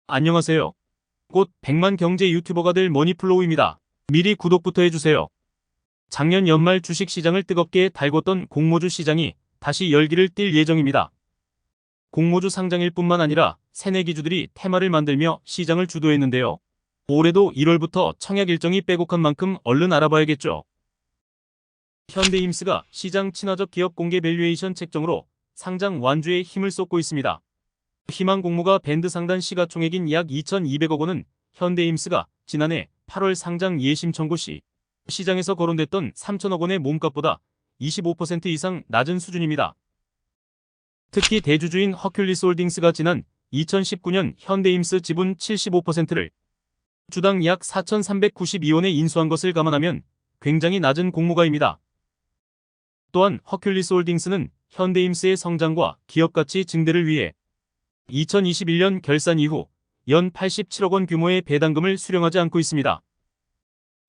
안녕하세요. 곧 100만 경제 유튜버가 될 머니플로우입니다. 미리 구독부터 해주세요. 작년 연말 주식시장을 뜨겁게 달궜던 공모주 시장이 다시 열기를 띨 예정입니다. 공모주 상장일 뿐만 아니라 새내 기주들이 테마를 만들며 시장을 주도했는데요. 올해도 1월부터 청약 일정이 빼곡한 만큼 얼른 알아봐야겠죠. 현대힘스가 시장 친화적 기업 공개 밸류에이션 책정으로 상장 완주에 힘을 쏟고 있습니다. 희망 공모가 밴드 상단 시가총액인 약 2,200억 원은 현대힘스가 지난해 8월 상장 예심 청구 시 시장에서 거론됐던 3천억 원의 몸값보다 25% 이상 낮은 수준입니다. 특히 대주주인 허큘리스홀딩스가 지난 2019년 현대힘스 지분 75%를 주당 약 4,392원에 인수한 것을 감안하면 굉장히 낮은 공모가입니다. 또한 허큘리스홀딩스는 현대힘스의 성장과 기업가치 증대를 위해 2021년 결산 이후 연 87억 원 규모의 배당금을 수령하지 않고 있습니다.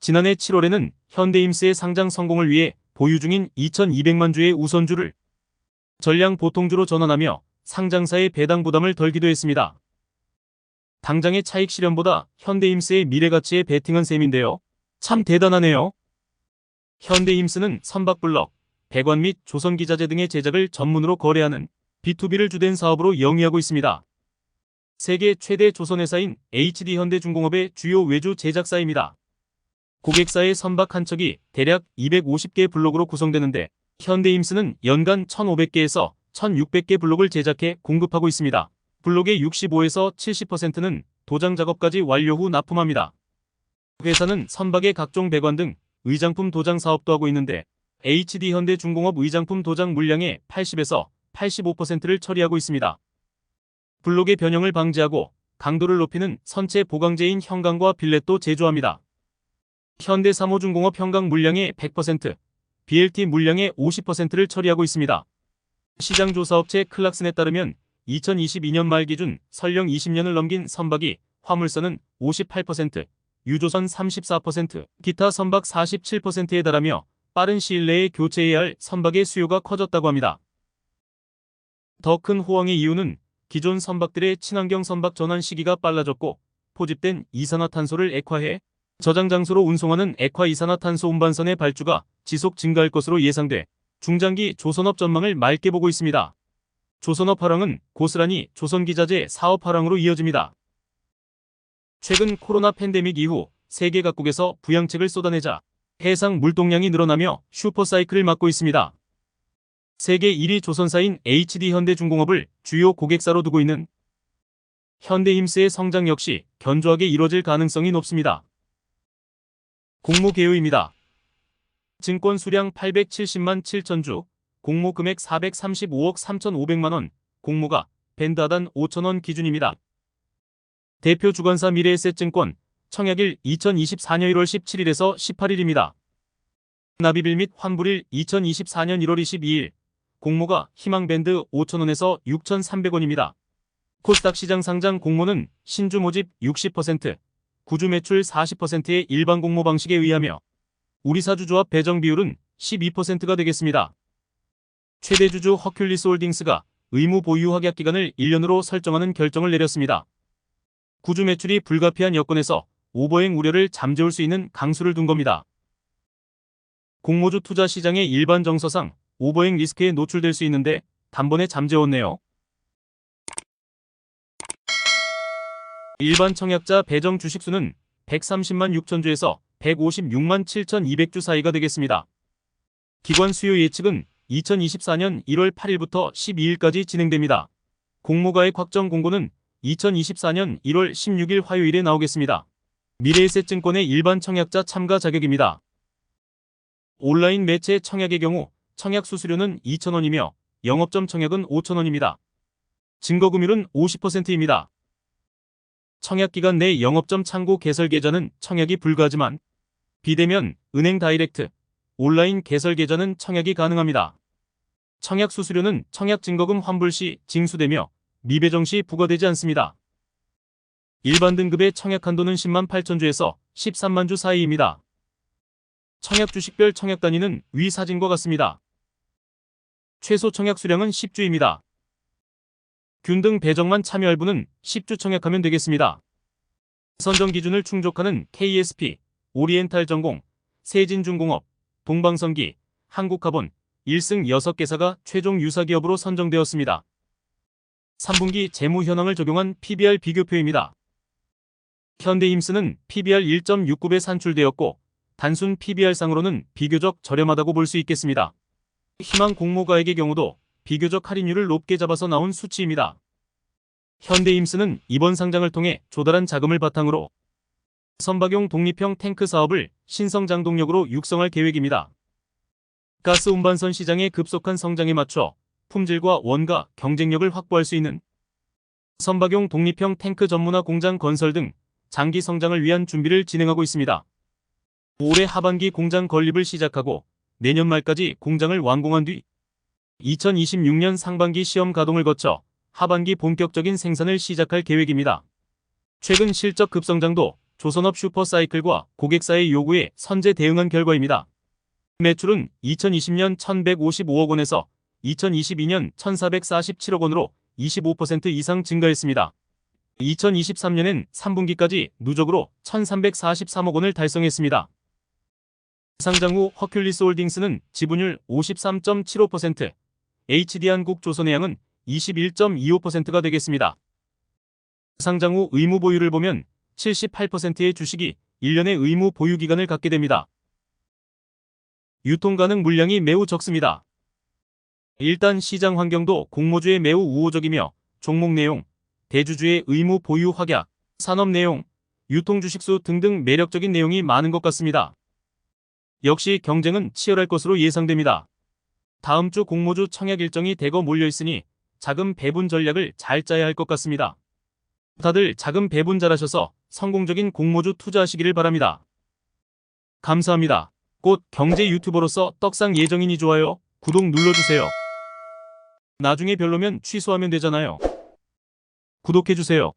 지난해 7월에는 현대힘스의 상장 성공을 위해 보유 중인 2,200만 주의 우선주를 전량 보통주로 전환하며 상장사의 배당 부담을 덜기도 했습니다. 당장의 차익 실현보다 현대힘스의 미래가치에 베팅한 셈인데요. 참 대단하네요. 현대힘스는 선박블럭, 배관 및 조선기자재 등의 제작을 전문으로 거래하는 B2B를 주된 사업으로 영위하고 있습니다. 세계 최대 조선회사인 HD현대중공업의 주요 외주 제작사입니다. 고객사의 선박 한 척이 대략 250개 블록으로 구성되는데 현대힘스는 연간 1,500개에서 1,600개 블록을 제작해 공급하고 있습니다. 블록의 65에서 70%는 도장 작업까지 완료 후 납품합니다. 회사는 선박의 각종 배관 등 의장품 도장 사업도 하고 있는데 HD현대중공업 의장품 도장 물량의 80에서 85%를 처리하고 있습니다. 블록의 변형을 방지하고 강도를 높이는 선체 보강제인 형광과 빌렛도 제조합니다. 현대삼호중공업 형광 물량의 100%, BLT 물량의 50%를 처리하고 있습니다. 시장조사업체 클락슨에 따르면 2022년 말 기준 설령 20년을 넘긴 선박이 화물선은 58%, 유조선 34%, 기타 선박 47%에 달하며 빠른 시일 내에 교체해야 할 선박의 수요가 커졌다고 합니다. 더 큰 호황의 이유는 기존 선박들의 친환경 선박 전환 시기가 빨라졌고 포집된 이산화탄소를 액화해 저장 장소로 운송하는 액화 이산화탄소 운반선의 발주가 지속 증가할 것으로 예상돼 중장기 조선업 전망을 맑게 보고 있습니다. 조선업 하락은 고스란히 조선기자재 사업 하락으로 이어집니다. 최근 코로나 팬데믹 이후 세계 각국에서 부양책을 쏟아내자 해상 물동량이 늘어나며 슈퍼사이클을 맞고 있습니다. 세계 1위 조선사인 HD현대중공업을 주요 고객사로 두고 있는 현대힘스의 성장 역시 견조하게 이뤄질 가능성이 높습니다. 공모 개요입니다. 증권 수량 870만 7천주, 공모 금액 435억 3,500만 원, 공모가 밴드 하단 5천 원 기준입니다. 대표 주관사 미래에셋증권, 청약일 2024년 1월 17일에서 18일입니다. 납입일 및 환불일 2024년 1월 22일, 공모가 희망밴드 5,000원에서 6,300원입니다. 코스닥 시장 상장 공모는 신주 모집 60%, 구주 매출 40%의 일반 공모 방식에 의하며 우리사주조합 배정 비율은 12%가 되겠습니다. 최대 주주 허큘리스홀딩스가 의무 보유 확약 기간을 1년으로 설정하는 결정을 내렸습니다. 구주 매출이 불가피한 여건에서 오버행 우려를 잠재울 수 있는 강수를 둔 겁니다. 공모주 투자 시장의 일반 정서상 오버행 리스크에 노출될 수 있는데 단번에 잠재웠네요. 일반 청약자 배정 주식수는 130만 6천주에서 156만 7,200주 사이가 되겠습니다. 기관 수요 예측은 2024년 1월 8일부터 12일까지 진행됩니다. 공모가액 확정 공고는 2024년 1월 16일 화요일에 나오겠습니다. 미래에셋증권의 일반 청약자 참가 자격입니다. 온라인 매체 청약의 경우 청약 수수료는 2,000원이며 영업점 청약은 5,000원입니다. 증거금율은 50%입니다. 청약기간 내 영업점 창구 개설 계좌는 청약이 불가하지만 비대면, 은행 다이렉트, 온라인 개설 계좌는 청약이 가능합니다. 청약 수수료는 청약 증거금 환불 시 징수되며 미배정 시 부과되지 않습니다. 일반 등급의 청약 한도는 10만 8천주에서 13만 주 사이입니다. 청약 주식별 청약 단위는 위 사진과 같습니다. 최소 청약 수량은 10주입니다. 균등 배정만 참여할 분은 10주 청약하면 되겠습니다. 선정 기준을 충족하는 KSP, 오리엔탈 전공, 세진중공업, 동방성기, 한국카본, 1승 6개사가 최종 유사기업으로 선정되었습니다. 3분기 재무 현황을 적용한 PBR 비교표입니다. 현대힘스는 PBR 1.69배 산출되었고 단순 PBR상으로는 비교적 저렴하다고 볼 수 있겠습니다. 희망 공모가액의 경우도 비교적 할인율을 높게 잡아서 나온 수치입니다. 현대힘스는 이번 상장을 통해 조달한 자금을 바탕으로 선박용 독립형 탱크 사업을 신성장동력으로 육성할 계획입니다. 가스 운반선 시장의 급속한 성장에 맞춰 품질과 원가, 경쟁력을 확보할 수 있는 선박용 독립형 탱크 전문화 공장 건설 등 장기 성장을 위한 준비를 진행하고 있습니다. 올해 하반기 공장 건립을 시작하고 내년 말까지 공장을 완공한 뒤 2026년 상반기 시험 가동을 거쳐 하반기 본격적인 생산을 시작할 계획입니다. 최근 실적 급성장도 조선업 슈퍼사이클과 고객사의 요구에 선제 대응한 결과입니다. 매출은 2020년 1,155억 원에서 2022년 1,447억 원으로 25% 이상 증가했습니다. 2023년엔 3분기까지 누적으로 1,343억 원을 달성했습니다. 상장 후 허큘리스홀딩스는 지분율 53.75%, HD한국조선해양은 21.25%가 되겠습니다. 상장 후 의무 보유를 보면 78%의 주식이 1년의 의무 보유 기간을 갖게 됩니다. 유통 가능 물량이 매우 적습니다. 일단 시장 환경도 공모주에 매우 우호적이며 종목 내용, 대주주의 의무 보유 확약, 산업 내용, 유통 주식수 등등 매력적인 내용이 많은 것 같습니다. 역시 경쟁은 치열할 것으로 예상됩니다. 다음 주 공모주 청약 일정이 대거 몰려있으니 자금 배분 전략을 잘 짜야 할 것 같습니다. 다들 자금 배분 잘하셔서 성공적인 공모주 투자하시기를 바랍니다. 감사합니다. 곧 경제 유튜버로서 떡상 예정이니 좋아요, 구독 눌러주세요. 나중에 별로면 취소하면 되잖아요. 구독해주세요.